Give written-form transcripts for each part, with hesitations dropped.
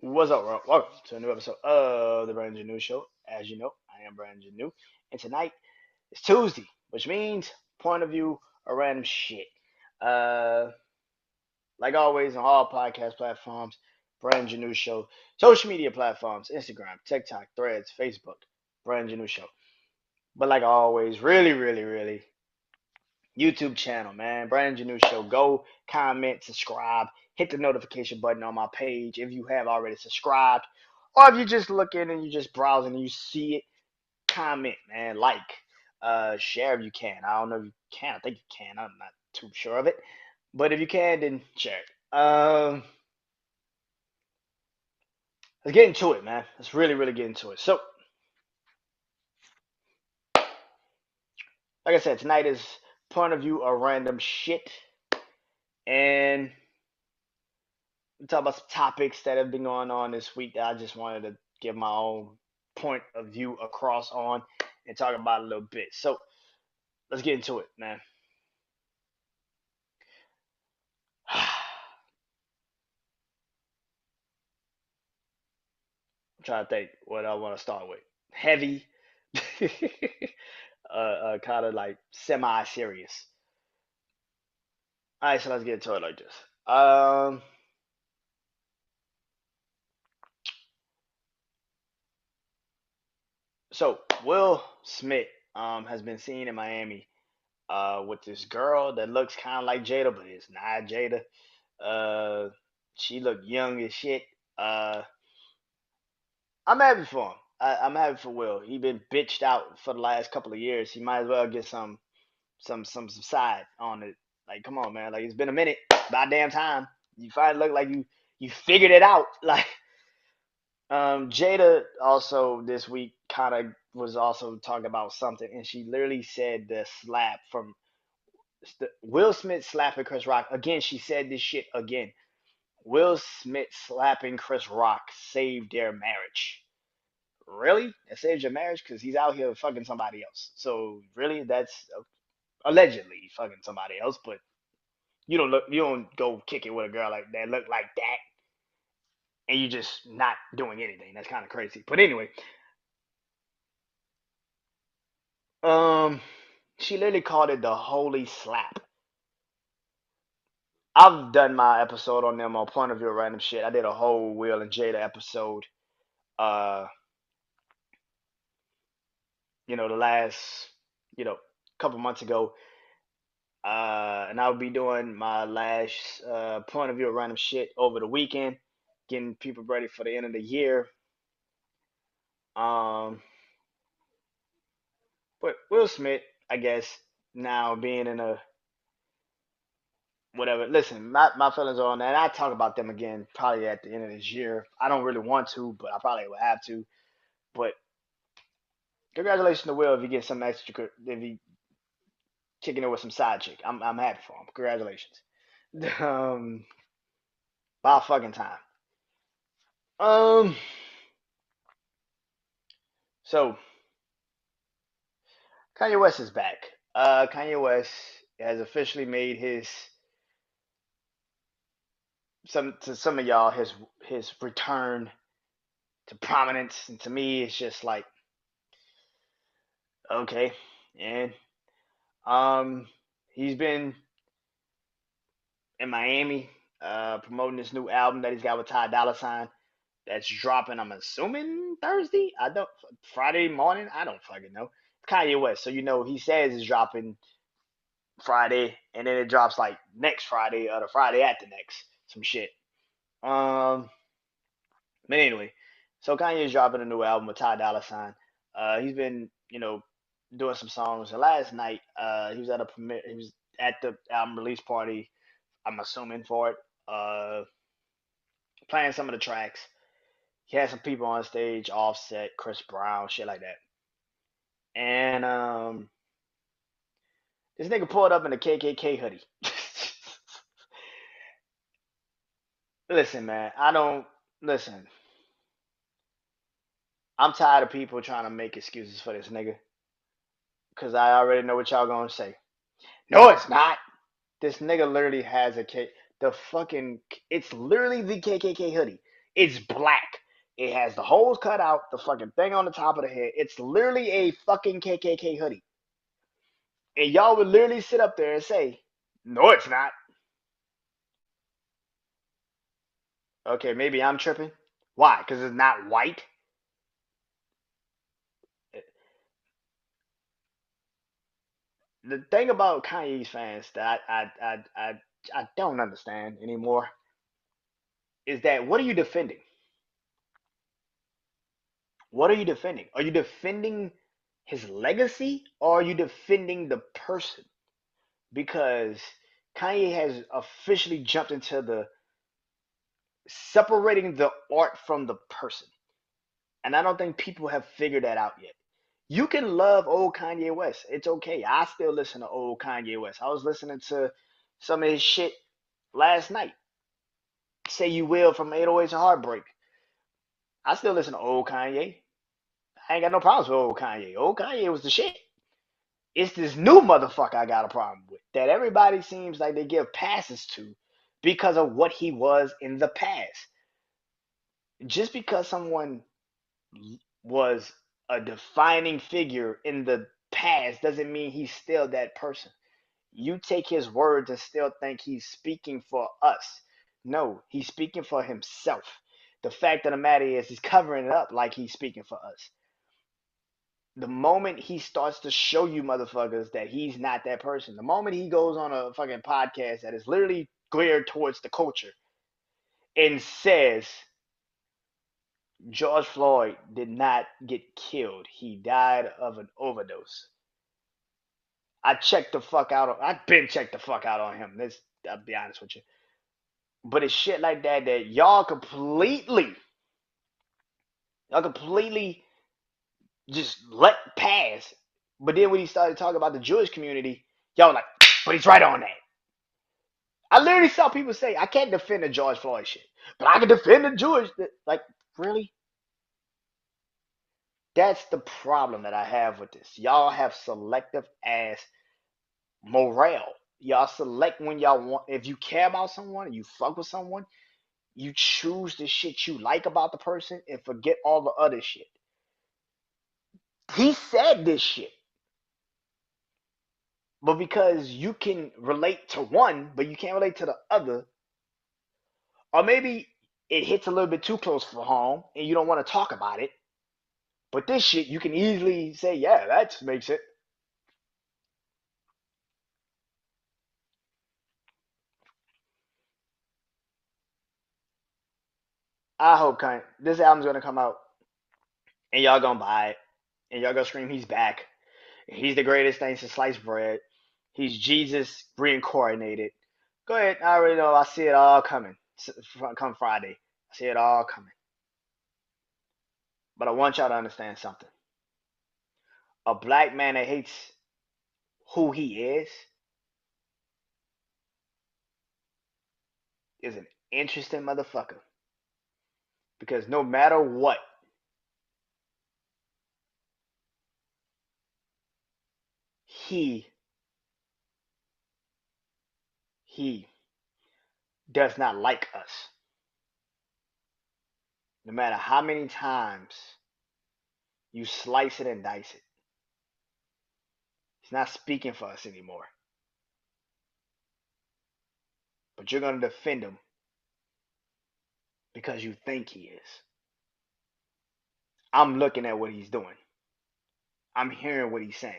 What's up, bro? Welcome to a new episode of the BrandonJaneauShow. As you know, I am Brandon Janeau, and tonight is Tuesday, which means point of view or random shit. Uh, like always on all podcast platforms, Brandon Janeau Show, social media platforms, Instagram, TikTok, Threads, Facebook, Brandon Janeau Show. But like always, really, YouTube channel, man. BrandonJaneauShow. Go comment, subscribe, hit the notification button on my page if you have already subscribed. Or if you're just looking and you're just browsing and you see it, comment, man. Like, share if you can. I don't know if you can. I think you can. I'm not too sure of it. But if you can, then share it. Let's get into it, man. Let's really get into it. So, like I said, tonight is point of view of random shit. And we talk about some topics that have been going on this week that I just wanted to give my own point of view across on and talk about a little bit. So let's get into it, man. I'm trying to think what I want to start with. Heavy, kind of like semi-serious. All right, so let's get into it like this. So Will Smith has been seen in Miami with this girl that looks kind of like Jada, but it's not Jada. Uh, she looked young as shit. Uh, I'm happy for him. I'm happy for Will. He been bitched out for the last couple of years. He might as well get some side on it. Like, come on, man. Like, it's been a minute. About damn time. You finally look like you figured it out. Like, Jada also this week kind of was also talking about something, and she literally said the slap from Will Smith slapping Chris Rock again. She said this shit again. Will Smith slapping Chris Rock saved their marriage. Really? It saved your marriage? Because he's out here fucking somebody else. So really, that's allegedly fucking somebody else. But you don't go kick it with a girl like that, look like that, and you just not doing anything. That's kind of crazy. But anyway, um, she literally called it the holy slap. I've done my episode on them on point of view random shit. I did a whole Will and Jada episode. Uh, the last, couple months ago. And I'll be doing my last point of view of random shit over the weekend, getting people ready for the end of the year. Um, but Will Smith, I guess, now being in a whatever. Listen, my feelings are on that. I talk about them again probably at the end of this year. I don't really want to, but I probably will have to. But congratulations to Will if he gets some extra, if he kicking it with some side chick. I'm happy for him. Congratulations. Um, about fucking time. Um, so Kanye West is back. Kanye West has officially made his some of y'all his return to prominence, and to me, it's just like okay, and um, he's been in Miami promoting this new album that he's got with Ty Dolla Sign that's dropping. I'm assuming Thursday. I don't Friday morning. I don't fucking know. Kanye West, so he says it's dropping Friday, and then it drops like next Friday or the Friday after next, some shit. Um, but anyway, so Kanye's dropping a new album with Ty Dolla Sign. He's been, doing some songs. And last night, he was at a premiere. He was at the album release party. I'm assuming for it. Playing some of the tracks. He had some people on stage, Offset, Chris Brown, shit like that. And this nigga pulled up in a KKK hoodie. Listen, man, I don't listen. I'm tired of people trying to make excuses for this nigga because I already know what y'all gonna say. No, it's not. This nigga literally has the fucking. It's literally the KKK hoodie. It's black. It has the holes cut out, the fucking thing on the top of the head. It's literally a fucking KKK hoodie. And y'all would literally sit up there and say, no, it's not. Okay, maybe I'm tripping. Why? Because it's not white? The thing about Kanye's fans that I don't understand anymore is that what are you defending? What are you defending? Are you defending his legacy or are you defending the person? Because Kanye has officially jumped into the separating the art from the person. And I don't think people have figured that out yet. You can love old Kanye West. It's okay. I still listen to old Kanye West. I was listening to some of his shit last night. Say You Will from 808s and Heartbreak. I still listen to old Kanye. I ain't got no problems with old Kanye. Old Kanye was the shit. It's this new motherfucker I got a problem with that everybody seems like they give passes to because of what he was in the past. Just because someone was a defining figure in the past doesn't mean he's still that person. You take his words and still think he's speaking for us. No, he's speaking for himself. The fact of the matter is, he's covering it up like he's speaking for us. The moment he starts to show you motherfuckers that he's not that person, the moment he goes on a fucking podcast that is literally geared towards the culture and says George Floyd did not get killed, he died of an overdose. I checked the fuck out. I've been checked the fuck out on him. This, I'll be honest with you. But it's shit like that that y'all completely just let pass. But then when he started talking about the Jewish community, y'all were like, but he's right on that. I literally saw people say, I can't defend the George Floyd shit, but I can defend the Jewish. Like, really? That's the problem that I have with this. Y'all have selective ass morale. Y'all select when y'all want. If you care about someone, you fuck with someone, you choose the shit you like about the person and forget all the other shit. He said this shit, but because you can relate to one, but you can't relate to the other, or maybe it hits a little bit too close for home and you don't want to talk about it. But this shit, you can easily say, yeah, that makes it. I hope this album's gonna come out and y'all gonna buy it and y'all gonna scream he's back. He's the greatest thing since sliced bread. He's Jesus reincarnated. Go ahead. I already know. I see it all coming. Come Friday. I see it all coming. But I want y'all to understand something. A black man that hates who he is an interesting motherfucker. Because no matter what, he he does not like us. No matter how many times you slice it and dice it, he's not speaking for us anymore. But you're gonna defend him because you think he is. I'm looking at what he's doing. I'm hearing what he's saying.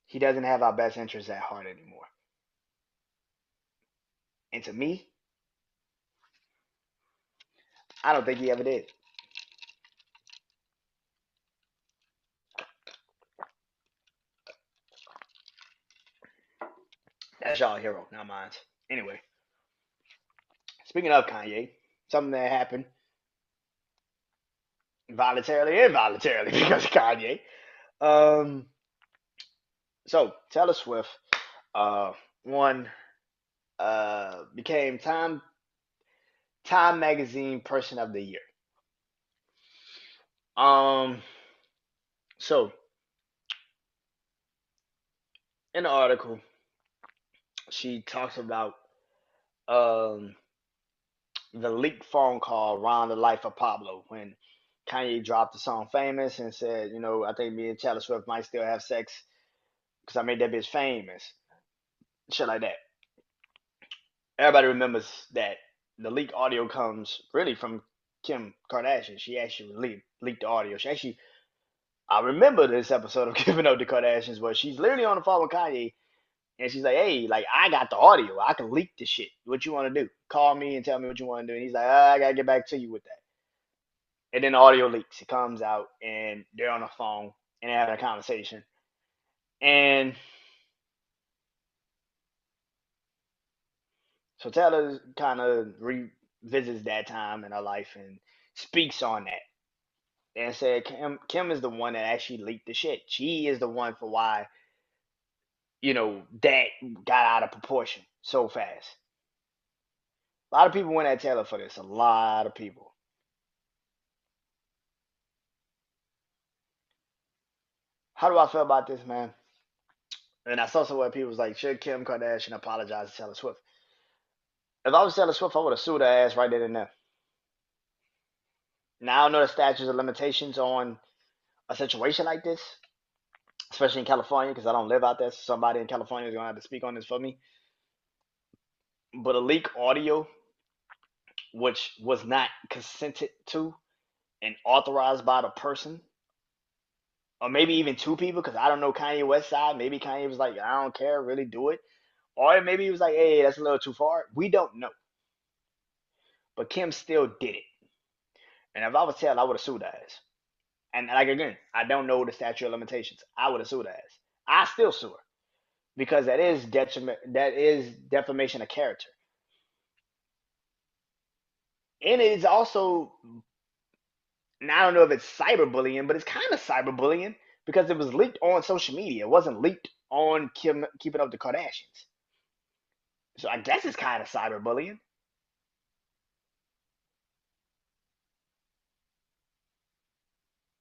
He doesn't have our best interests at heart anymore. And to me, I don't think he ever did. That's y'all hero, not mine. Anyway, speaking of Kanye, something that happened voluntarily and involuntarily because of Kanye. Um, so Taylor Swift, uh, one became Time Magazine Person of the Year. Um, so in the article, she talks about um, the leaked phone call around the life of Pablo when Kanye dropped the song "Famous" and said, I think me and Taylor Swift might still have sex because I made that bitch famous, shit like that. Everybody remembers that the leaked audio comes really from Kim Kardashian. She actually leaked the audio. I remember this episode of Giving Up the Kardashians where she's literally on the phone with Kanye and she's like, "Hey, like I got the audio. I can leak the shit. What you want to do? Call me and tell me what you want to do." And he's like, "I gotta get back to you with that." And then the audio leaks. It comes out and they're on the phone and they're having a conversation. And so Taylor kind of revisits that time in her life and speaks on that and said Kim is the one that actually leaked the shit. She is the one for why that got out of proportion so fast. A lot of people went at Taylor for this. A lot of people. How do I feel about this, man? And I saw somewhere people was like, should Kim Kardashian apologize to Taylor Swift? If I was Taylor Swift, I would have sued her ass right then and there. Now I don't know the statutes of limitations on a situation like this, especially in California, because I don't live out there. So somebody in California is gonna have to speak on this for me. But a leak audio, which was not consented to and authorized by the person, or maybe even two people, because I don't know Kanye West side. Maybe Kanye was like, I don't care, really do it. Or maybe he was like, hey, that's a little too far. We don't know. But Kim still did it. And if I was Taylor, I would have sued her ass. And like again, I don't know the statute of limitations. I would have sued her ass. I still sue her because that is detriment. That is defamation of character, and it is also. Now I don't know if it's cyberbullying, but it's kind of cyberbullying because it was leaked on social media. It wasn't leaked on Kim keeping up the Kardashians. So I guess it's kind of cyberbullying.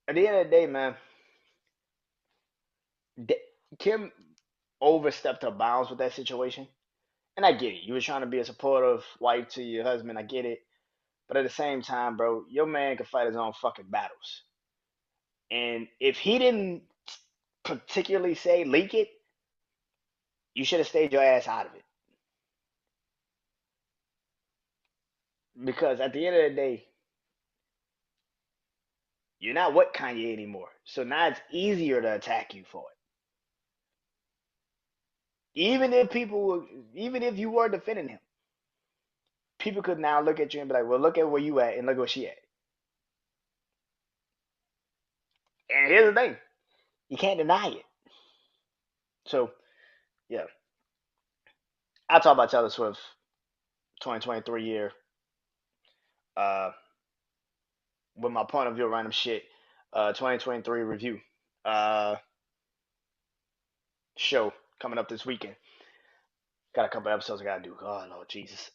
At the end of the day, man, Kim overstepped her bounds with that situation. And I get it. You were trying to be a supportive wife to your husband. I get it. But at the same time, bro, your man can fight his own fucking battles. And if he didn't particularly say leak it, you should have stayed your ass out of it. Because at the end of the day, you're not with Kanye anymore. So now it's easier to attack you for it. Even if you were defending him, people could now look at you and be like, well, look at where you at and look where she at. And here's the thing, you can't deny it. So, yeah, I'll talk about Taylor Swift 2023 year uh, with my point of view random shit 2023 review uh, show coming up this weekend. Got a couple episodes I gotta do. Oh Lord Jesus.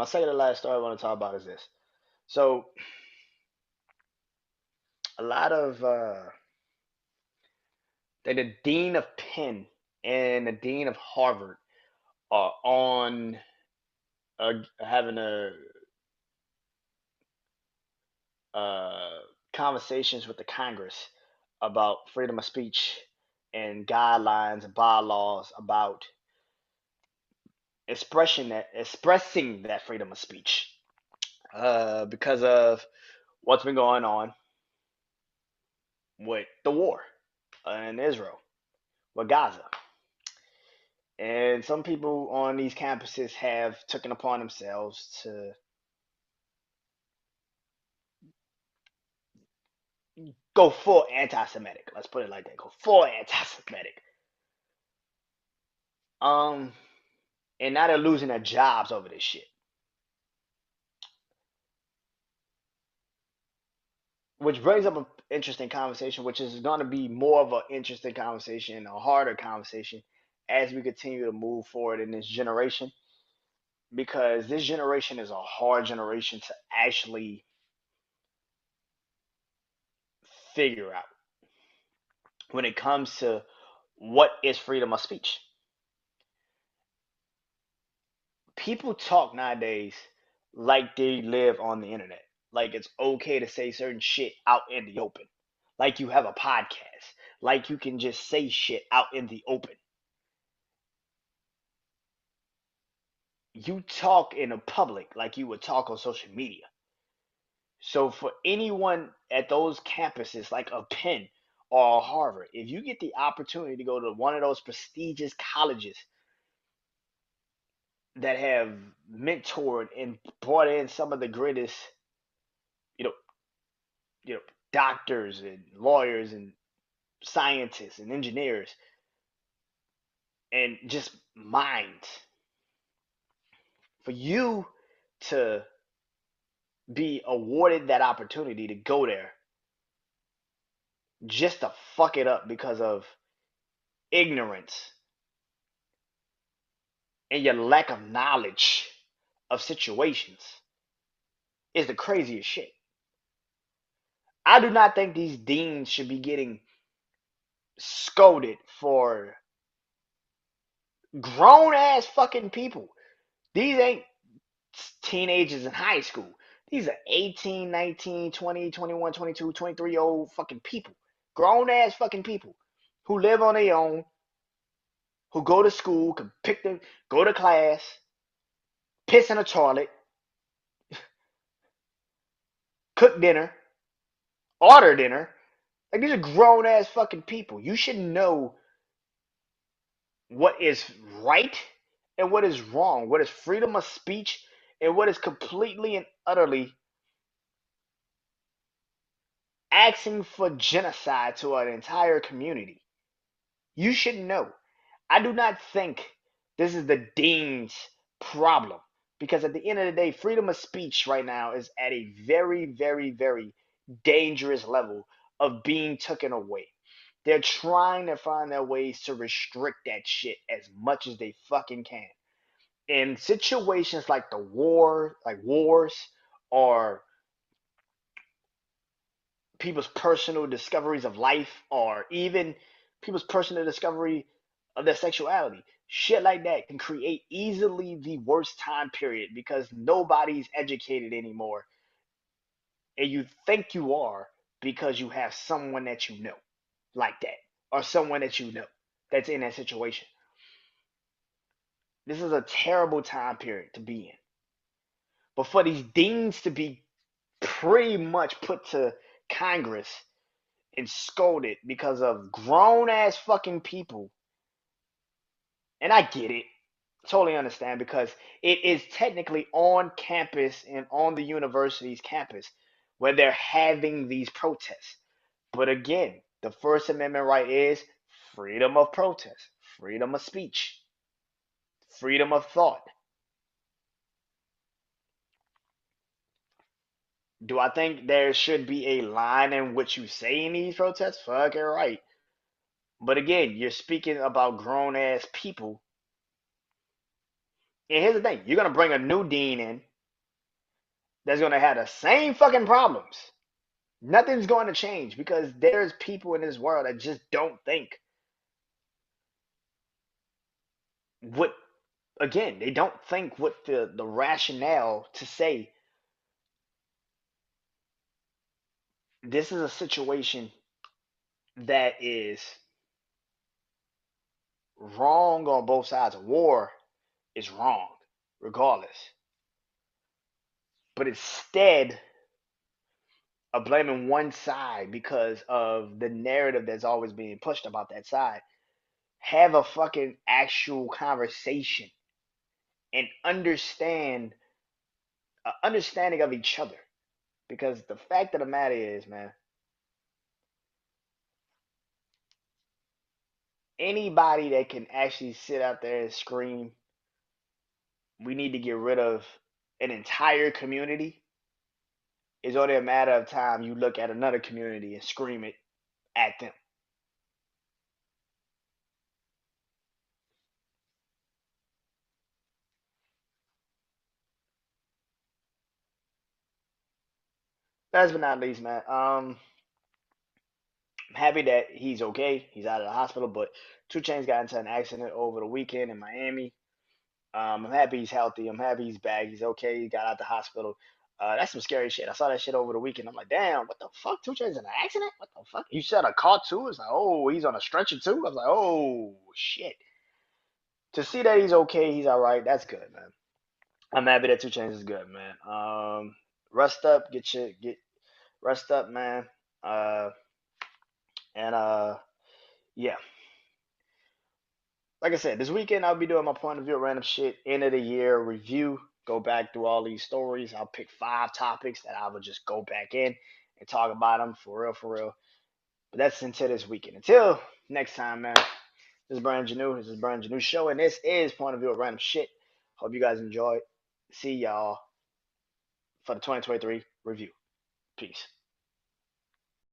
My second to last story I want to talk about is this. So a lot of the dean of Penn and the dean of Harvard are on having a uh, conversations with the Congress about freedom of speech and guidelines and bylaws about expressing that freedom of speech because of what's been going on with the war in Israel with Gaza. And some people on these campuses have taken upon themselves to go full anti-Semitic. Let's put it like that. Go full anti-Semitic. Um, and now they're losing their jobs over this shit. Which brings up an interesting conversation, which is going to be more of an interesting conversation, a harder conversation, as we continue to move forward in this generation. Because this generation is a hard generation to actually figure out when it comes to what is freedom of speech. People talk nowadays like they live on the internet. Like it's okay to say certain shit out in the open. Like you have a podcast. Like you can just say shit out in the open. You talk in the public like you would talk on social media. So for anyone at those campuses like a Penn or a Harvard, if you get the opportunity to go to one of those prestigious colleges that have mentored and brought in some of the greatest, you know, you know, doctors and lawyers and scientists and engineers and just minds, for you to be awarded that opportunity to go there just to fuck it up because of ignorance and your lack of knowledge of situations is the craziest shit. I do not think these deans should be getting scolded for grown ass fucking people. These ain't teenagers in high school. These are 18, 19, 20, 21, 22, 23-year-old fucking people. Grown ass fucking people who live on their own, who go to school, can pick them, go to class, piss in a toilet, cook dinner, order dinner. Like these are grown ass fucking people. You should know what is right and what is wrong, what is freedom of speech and what is completely and utterly asking for genocide to an entire community. You should know. I do not think this is the dean's problem because at the end of the day, freedom of speech right now is at a very, very, very dangerous level of being taken away. They're trying to find their ways to restrict that shit as much as they fucking can. In situations like the war, like wars, or people's personal discoveries of life, or even people's personal discovery of their sexuality. Shit like that can create easily the worst time period because nobody's educated anymore. And you think you are because you have someone that you know like that, or someone that you know that's in that situation. This is a terrible time period to be in. But for these deans to be pretty much put to Congress and scolded because of grown ass fucking people. And I get it. Totally understand because it is technically on campus and on the university's campus where they're having these protests. But again, the First Amendment right is freedom of protest, freedom of speech, freedom of thought. Do I think there should be a line in which you say in these protests? Fuck it right. But again, you're speaking about grown ass people. And here's the thing, you're gonna bring a new dean in that's gonna have the same fucking problems. Nothing's going to change because there's people in this world that just don't think what again, they don't think with the rationale to say this is a situation that is wrong on both sides. War is wrong, regardless. But instead of blaming one side because of the narrative that's always being pushed about that side, have a fucking actual conversation and understanding of each other. Because the fact of the matter is, man, anybody that can actually sit out there and scream, we need to get rid of an entire community, is only a matter of time you look at another community and scream it at them. Last but not least, man, I'm happy that he's okay. He's out of the hospital, but Two Chainz got into an accident over the weekend in Miami. I'm happy he's healthy. I'm happy he's back. He's okay. He got out the hospital. That's some scary shit. I saw that shit over the weekend. I'm like, damn, what the fuck? Two Chainz in an accident? What the fuck? You said a car too? It's like, oh, he's on a stretcher too. I was like, oh shit. To see that he's okay, he's all right. That's good, man. I'm happy that Two Chainz is good, man. Rest up, get rest up, man. Uh, and yeah, like I said, this weekend I'll be doing my point of view, random shit, end of the year review. Go back through all these stories. I'll pick 5 topics that I will just go back in and talk about them for real, for real. But that's until this weekend. Until next time, man. This is Brandon Janeau. This is BrandonJaneauShow, and this is point of view, random shit. Hope you guys enjoy. See y'all for the 2023 review. Peace.